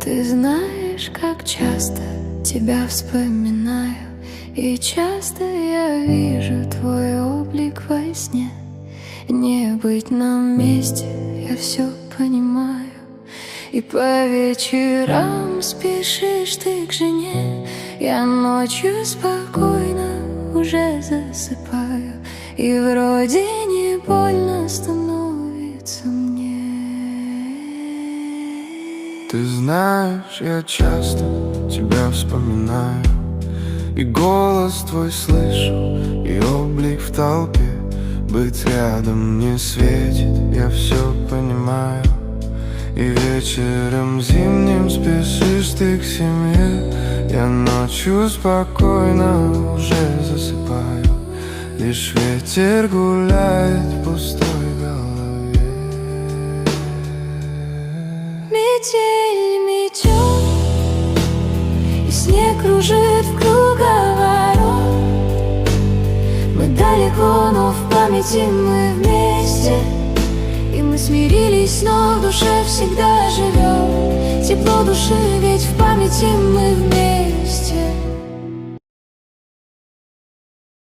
Ты знаешь, как часто тебя вспоминаю, и часто я вижу твой облик во сне. Не быть нам вместе, я все понимаю. И по вечерам спешишь ты к жене, я ночью спокойно уже засыпаю, и вроде не больно становится мне. Ты знаешь, я часто тебя вспоминаю, и голос твой слышу, и облик в толпе. Быть рядом не светит, я все понимаю. И вечером зимним спешишь ты к семье, я ночью спокойно уже засыпаю, лишь ветер гуляет в пустой голове. Метель метет, и снег кружит в круговорот. Мы далеко, но в памяти мы вместе, и мы смирились, но в душе всегда живем тепло души, ведь в памяти мы вместе.